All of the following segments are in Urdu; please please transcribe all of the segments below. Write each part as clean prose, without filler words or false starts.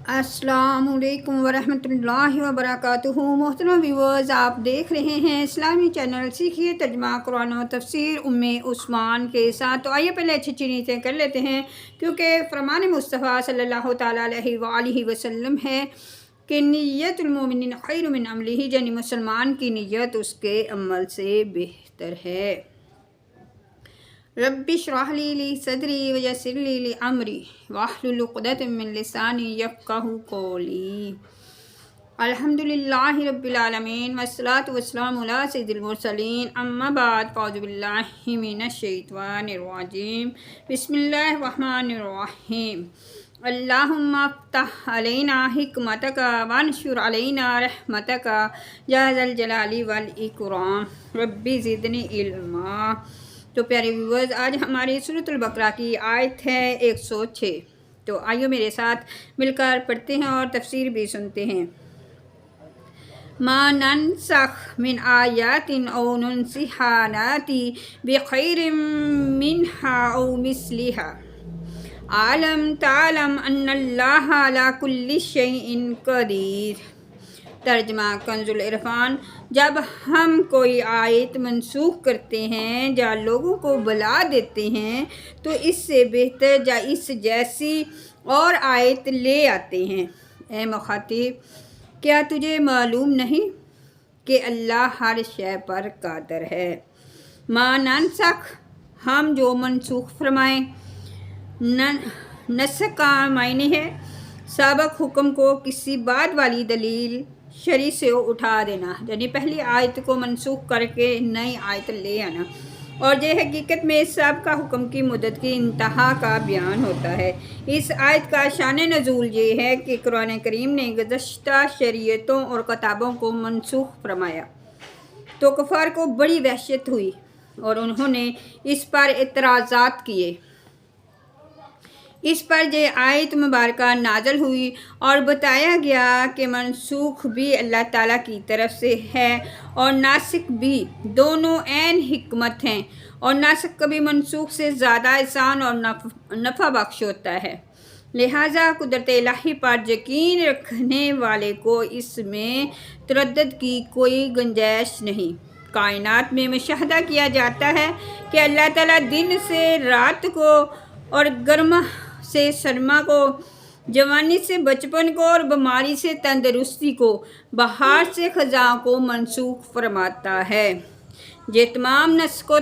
السلام علیکم ورحمۃ اللہ وبرکاتہ۔ محترم ویورز، آپ دیکھ رہے ہیں اسلامی چینل سیکھیے ترجمہ قرآن و تفسیر عثمان کے ساتھ۔ تو آئیے پہلے اچھی نیتیں کر لیتے ہیں، کیونکہ فرمان مصطفیٰ صلی اللہ تعالیٰ علیہ وآلہ وسلم ہے کہ نیت المومن خیر من عملہ، یعنی مسلمان کی نیت اس کے عمل سے بہتر ہے۔ رب اشرح لی صدری ویسر لی امری واحلل عقدۃ من لسانی یفقہوا قولی۔ الحمدللہ رب العالمین والصلاۃ والسلام علی سید المرسلین، اما بعد فاعوذ باللہ من الشیطان الرجیم، بسم اللہ الرحمن الرحیم۔ اللہم افتح علینا حکمتک وانشر علینا رحمتک یا ذا الجلال والاکرام، رب زدنی علما۔ تو پیارے ویورز، آج ہماری سورۃ البقرہ کی آیت ہے 106۔ تو آئیے میرے ساتھ مل کر پڑھتے ہیں اور تفسیر بھی سنتے ہیں۔ ما ننسخ من آیات او ننسہا ناتی بخیر منہا او مثلہا علم تعلم ان اللہ علی کل شیء قدیر۔ ترجمہ کنز العرفان۔ جب ہم کوئی آیت منسوخ کرتے ہیں یا لوگوں کو بلا دیتے ہیں تو اس سے بہتر یا اس جیسی اور آیت لے آتے ہیں۔ اے مخاطب، کیا تجھے معلوم نہیں کہ اللہ ہر شے پر قادر ہے؟ ما ننسخ، ہم جو منسوخ فرمائیں۔ نسخ کا معنی ہے سابق حکم کو کسی بعد والی دلیل شرعی سے اٹھا دینا، یعنی پہلی آیت کو منسوخ کر کے نئی آیت لے آنا، اور یہ حقیقت میں سابقہ حکم کی مدت کی انتہا کا بیان ہوتا ہے۔ اس آیت کا شان نزول یہ ہے کہ قرآن کریم نے گزشتہ شریعتوں اور کتابوں کو منسوخ فرمایا تو کفار کو بڑی وحشت ہوئی اور انہوں نے اس پر اعتراضات کیے۔ اس پر یہ آیت مبارکہ نازل ہوئی اور بتایا گیا کہ منسوخ بھی اللہ تعالیٰ کی طرف سے ہے اور ناسخ بھی، دونوں عین حکمت ہیں، اور ناسخ کبھی منسوخ سے زیادہ آسان اور نفع بخش ہوتا ہے۔ لہٰذا قدرت الہی پر یقین رکھنے والے کو اس میں تردد کی کوئی گنجائش نہیں۔ کائنات میں مشاہدہ کیا جاتا ہے کہ اللہ تعالیٰ دن سے رات کو اور گرما سے سرما کو، جوانی سے بچپن کو اور بیماری سے تندرستی کو، بہار سے خزاں کو منسوخ فرماتا ہے۔ یہ تمام نسخ و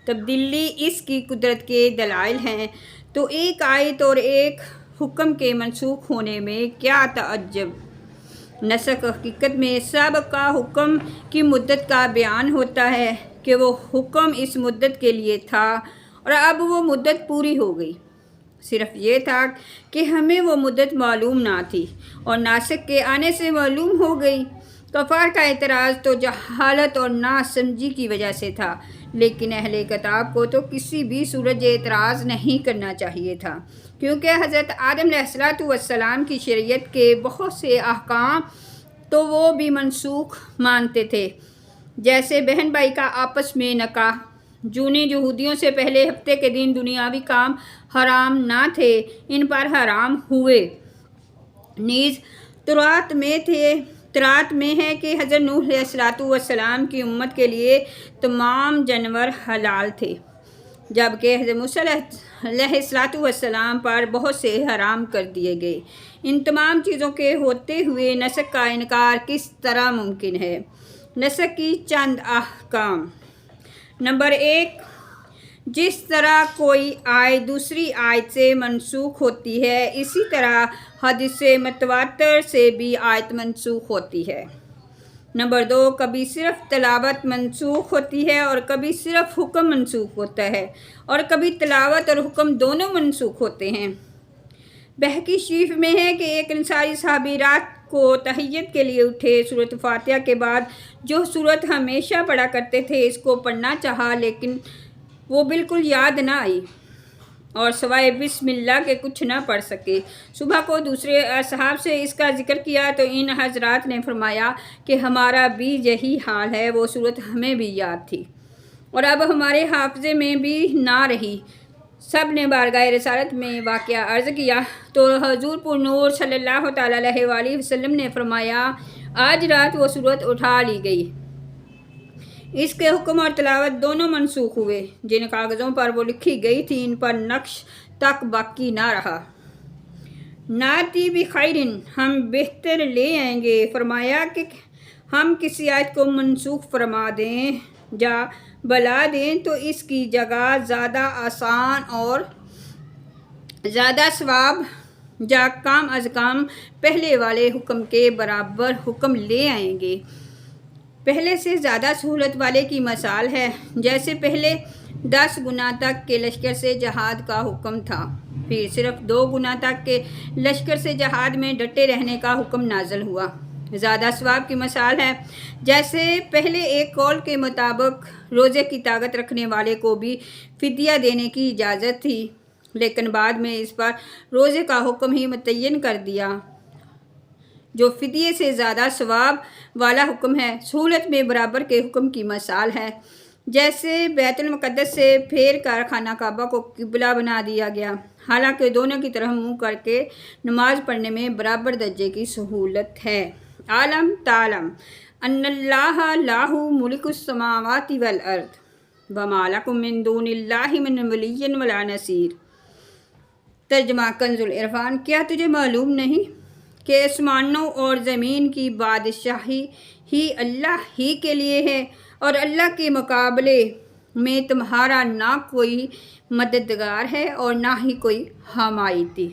تبدیلی اس کی قدرت کے دلائل ہیں، تو ایک آیت اور ایک حکم کے منسوخ ہونے میں کیا تعجب۔ نسخ حقیقت میں سابقہ حکم کی مدت کا بیان ہوتا ہے کہ وہ حکم اس مدت کے لیے تھا اور اب وہ مدت پوری ہو گئی، صرف یہ تھا کہ ہمیں وہ مدت معلوم نہ تھی اور ناسخ کے آنے سے معلوم ہو گئی۔ کفار کا اعتراض تو جہالت اور ناسمجھی کی وجہ سے تھا، لیکن اہل کتاب کو تو کسی بھی صورت یہ اعتراض نہیں کرنا چاہیے تھا، کیونکہ حضرت آدم علیہ السلام کی شریعت کے بہت سے احکام تو وہ بھی منسوخ مانتے تھے، جیسے بہن بھائی کا آپس میں نکاح۔ جونی یہودیوں سے پہلے ہفتے کے دن دنیاوی کام حرام نہ تھے، ان پر حرام ہوئے۔ نیز تورات میں ہے کہ حضرت نوح علیہ السلام کی امت کے لیے تمام جانور حلال تھے، جبکہ حضرت موسیٰ علیہ السلام پر بہت سے حرام کر دیے گئے۔ ان تمام چیزوں کے ہوتے ہوئے نسخ کا انکار کس طرح ممکن ہے؟ نسخ کی چند احکام۔ نمبر 1، جس طرح کوئی آیت دوسری آیت سے منسوخ ہوتی ہے، اسی طرح حدیث متواتر سے بھی آیت منسوخ ہوتی ہے۔ نمبر 2، کبھی صرف تلاوت منسوخ ہوتی ہے اور کبھی صرف حکم منسوخ ہوتا ہے، اور کبھی تلاوت اور حکم دونوں منسوخ ہوتے ہیں۔ بہقی شریف میں ہے کہ ایک انصاری صحابی رات کو تہجد کے لیے اٹھے، سورۃ فاتحہ کے بعد جو سورت ہمیشہ پڑھا کرتے تھے اس کو پڑھنا چاہا، لیکن وہ بالکل یاد نہ آئی اور سوائے بسم اللہ کے کچھ نہ پڑھ سکے۔ صبح کو دوسرے اصحاب سے اس کا ذکر کیا تو ان حضرات نے فرمایا کہ ہمارا بھی یہی حال ہے، وہ صورت ہمیں بھی یاد تھی اور اب ہمارے حافظے میں بھی نہ رہی، سب نے بارگاہ رسالت میں واقعہ عرض کیا تو حضور پر نور صلی اللہ تعالیٰ علیہ وآلہ وسلم نے فرمایا آج رات وہ صورت اٹھا لی گئی۔ اس کے حکم اور تلاوت دونوں منسوخ ہوئے۔ جن کاغذوں پر وہ لکھی گئی تھی ان پر نقش تک باقی نہ رہا۔ ناتی بخیرن، ہم بہتر لے آئیں گے۔ فرمایا کہ ہم کسی آیت کو منسوخ فرما دیں یا بلا دیں تو اس کی جگہ زیادہ آسان اور زیادہ ثواب یا کم از کم پہلے والے حکم کے برابر حکم لے آئیں گے۔ پہلے سے زیادہ سہولت والے کی مثال ہے جیسے پہلے 10 گنا تک کے لشکر سے جہاد کا حکم تھا، پھر صرف 2 گنا تک کے لشکر سے جہاد میں ڈٹے رہنے کا حکم نازل ہوا۔ زیادہ ثواب کی مثال ہے جیسے پہلے ایک قول کے مطابق روزے کی طاقت رکھنے والے کو بھی فدیہ دینے کی اجازت تھی، لیکن بعد میں اس پر روزے کا حکم ہی متعین کر دیا جو فدیے سے زیادہ ثواب والا حکم ہے۔ سہولت میں برابر کے حکم کی مثال ہے جیسے بیت المقدس سے پھیر کر خانہ کعبہ کو قبلہ بنا دیا گیا، حالانکہ دونوں کی طرف منہ کر کے نماز پڑھنے میں برابر درجے کی سہولت ہے۔ عالم تعلم ان اللہ لہ ملک السماوات والارض وما لکم من دون اللہ من ولی ولا نصیر۔ ترجمہ کنز العرفان، کیا تجھے معلوم نہیں کہ آسمانوں اور زمین کی بادشاہی ہی اللہ ہی کے لیے ہے اور اللہ کے مقابلے میں تمہارا نہ کوئی مددگار ہے اور نہ ہی کوئی حمایتی۔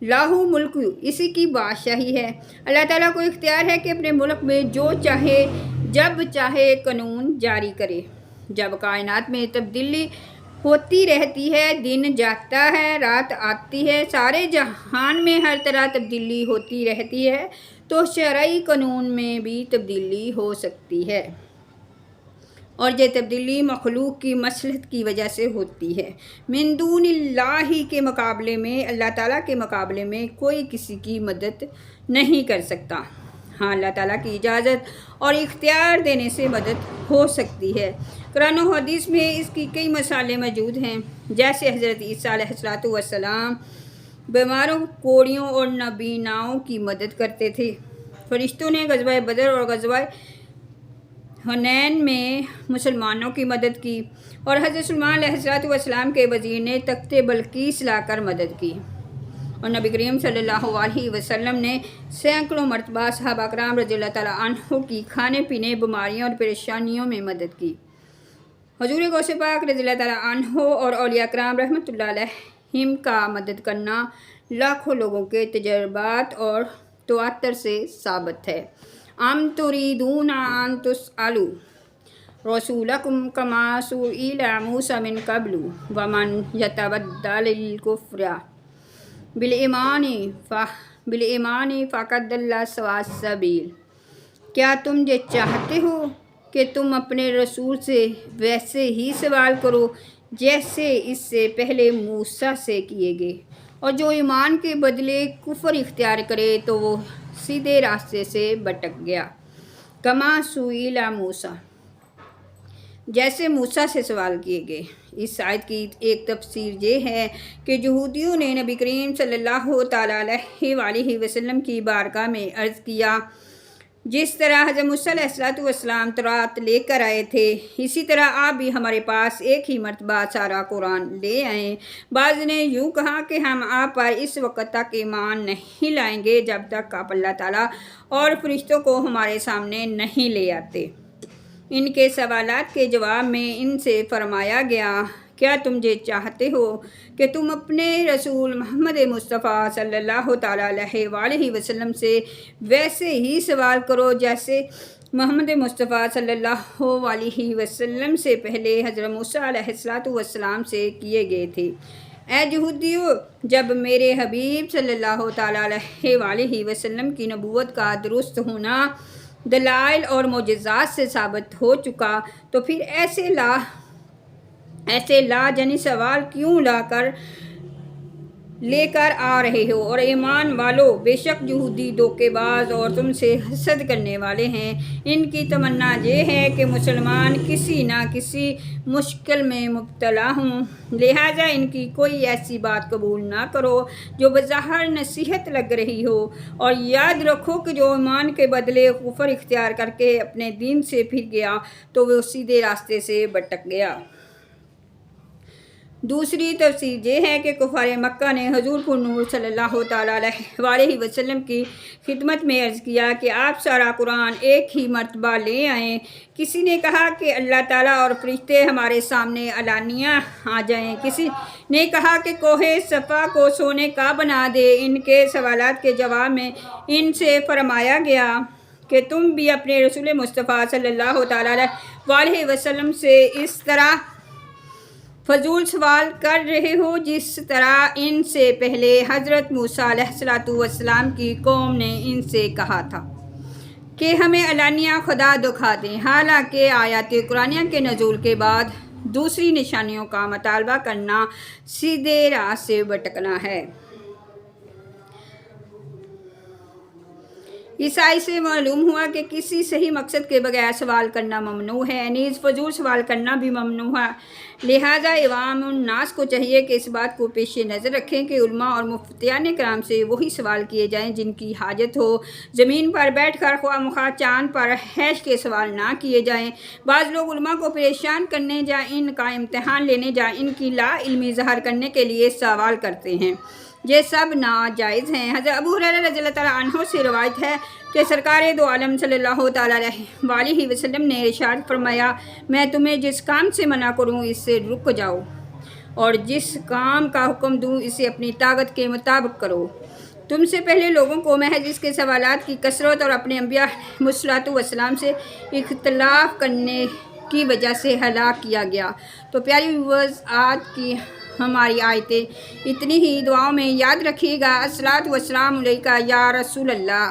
لاہو ملک، اسی کی بادشاہی ہے۔ اللہ تعالیٰ کو اختیار ہے کہ اپنے ملک میں جو چاہے جب چاہے قانون جاری کرے۔ جب کائنات میں تبدیلی ہوتی رہتی ہے، دن جاتا ہے، رات آتی ہے، سارے جہان میں ہر طرح تبدیلی ہوتی رہتی ہے، تو شرعی قانون میں بھی تبدیلی ہو سکتی ہے، اور یہ تبدیلی مخلوق کی مصلحت کی وجہ سے ہوتی ہے۔ من دون اللہ کے مقابلے میں، اللہ تعالیٰ کے مقابلے میں کوئی کسی کی مدد نہیں کر سکتا۔ ہاں، اللہ تعالیٰ کی اجازت اور اختیار دینے سے مدد ہو سکتی ہے۔ قرآن و حدیث میں اس کی کئی مثالیں موجود ہیں، جیسے حضرت عیسیٰ علیہ السلام بیماروں، کوڑیوں اور نابیناؤں کی مدد کرتے تھے۔ فرشتوں نے غزوہ بدر اور غزوہ حنین میں مسلمانوں کی مدد کی، اور حضرت سلیمان علیہ السلام کے وزیر نے تخت بلقیس لا کر مدد کی، اور نبی کریم صلی اللہ علیہ وسلم نے سینکڑوں مرتبہ صحابہ کرام رضی اللہ تعالیٰ عنہ کی کھانے پینے، بیماریوں اور پریشانیوں میں مدد کی۔ حضور غوث پاک رضی اللہ تعالیٰ عنہ اور اولیاء کرام رحمۃ اللہ علیہم کا مدد کرنا لاکھوں لوگوں کے تجربات اور تواتر سے ثابت ہے۔ ام تریدون ان تسألوا رسولکم کما سئل موسیٰ من قبل ومن یتبدل الکفر بالایمان فقد ضل سواء السبیل۔ کیا تم یہ چاہتے ہو کہ تم اپنے رسول سے ویسے ہی سوال کرو جیسے اس سے پہلے موسیٰ سے کیے گئے، اور جو ایمان کے بدلے کفر اختیار کرے تو وہ سیدھے راستے سے بھٹک گیا۔ کما سئل موسیٰ، جیسے موسیٰ سے سوال کیے گئے۔ اس آیت کی ایک تفسیر یہ ہے کہ یہودیوں نے نبی کریم صلی اللہ تعالیٰ علیہ وآلہ وسلم کی بارگاہ میں عرض کیا، جس طرح حضرت موسیٰ علیہ السلام تورات لے کر آئے تھے، اسی طرح آپ بھی ہمارے پاس ایک ہی مرتبہ سارا قرآن لے آئیں۔ بعض نے یوں کہا کہ ہم آپ پر اس وقت تک ایمان نہیں لائیں گے جب تک آپ اللہ تعالیٰ اور فرشتوں کو ہمارے سامنے نہیں لے آتے۔ ان کے سوالات کے جواب میں ان سے فرمایا گیا، کیا تم یہ چاہتے ہو کہ تم اپنے رسول محمد مصطفیٰ صلی اللہ تعالیٰ علیہ وآلہ وسلم سے ویسے ہی سوال کرو جیسے محمد مصطفیٰ صلی اللہ علیہ وسلم سے پہلے حضرت موسیٰ علیہ السلام سے کیے گئے تھے۔ اے یہودیو، جب میرے حبیب صلی اللہ تعالیٰ علیہ وآلہ وسلم کی نبوت کا درست ہونا دلائل اور معجزات سے ثابت ہو چکا تو پھر ایسے لا جنی سوال کیوں لا کر لے کر آ رہے ہو، اور ایمان والو بے شک یہودی دھوکے باز اور تم سے حسد کرنے والے ہیں۔ ان کی تمنا یہ ہے کہ مسلمان کسی نہ کسی مشکل میں مبتلا ہوں، لہٰذا ان کی کوئی ایسی بات قبول نہ کرو جو بظاہر نصیحت لگ رہی ہو، اور یاد رکھو کہ جو ایمان کے بدلے کفر اختیار کر کے اپنے دین سے پھر گیا تو وہ سیدھے راستے سے بھٹک گیا۔ دوسری تفسیر یہ ہے کہ کفار مکہ نے حضور پر نور صلی اللہ تعالیٰ علیہ وسلم کی خدمت میں عرض کیا کہ آپ سارا قرآن ایک ہی مرتبہ لے آئیں۔ کسی نے کہا کہ اللہ تعالیٰ اور فرشتے ہمارے سامنے علانیہ آ جائیں، کسی نے کہا کہ کوہ صفا کو سونے کا بنا دے۔ ان کے سوالات کے جواب میں ان سے فرمایا گیا کہ تم بھی اپنے رسول مصطفیٰ صلی اللہ تعالیٰ علیہ وسلم سے اس طرح فضول سوال کر رہے ہو جس طرح ان سے پہلے حضرت موسیٰ علیہ السلام کی قوم نے ان سے کہا تھا کہ ہمیں علانیہ خدا دکھا دیں، حالانکہ آیات قرآنیہ کے نزول کے بعد دوسری نشانیوں کا مطالبہ کرنا سیدھے راہ سے بھٹکنا ہے۔ اس آیت سے معلوم ہوا کہ کسی صحیح مقصد کے بغیر سوال کرنا ممنوع ہے، نیز فضول سوال کرنا بھی ممنوع ہے۔ لہٰذا عوام الناس کو چاہیے کہ اس بات کو پیش نظر رکھیں کہ علماء اور مفتیان کرام سے وہی سوال کیے جائیں جن کی حاجت ہو۔ زمین پر بیٹھ کر خواہ مخواہ چاند پر حیش کے سوال نہ کیے جائیں۔ بعض لوگ علماء کو پریشان کرنے یا ان کا امتحان لینے یا ان کی لا علمی ظاہر کرنے کے لیے سوال کرتے ہیں، یہ سب ناجائز ہیں۔ حضرت ابو ہریرہ رضی اللہ تعالیٰ عنہ سے روایت ہے کہ سرکار دو عالم صلی اللہ تعالیٰ علیہ وسلم نے ارشاد فرمایا، میں تمہیں جس کام سے منع کروں اس سے رک جاؤ، اور جس کام کا حکم دوں اسے اپنی طاقت کے مطابق کرو۔ تم سے پہلے لوگوں کو محض اس کے سوالات کی کثرت اور اپنے انبیاء علیہ السلام سے اختلاف کرنے کی وجہ سے ہلاک کیا گیا۔ تو پیاری ویورز، آج کی ہماری آیتیں اتنی ہی، دعاؤں میں یاد رکھیے گا۔ الصلاۃ والسلام علیکہ یا رسول اللہ۔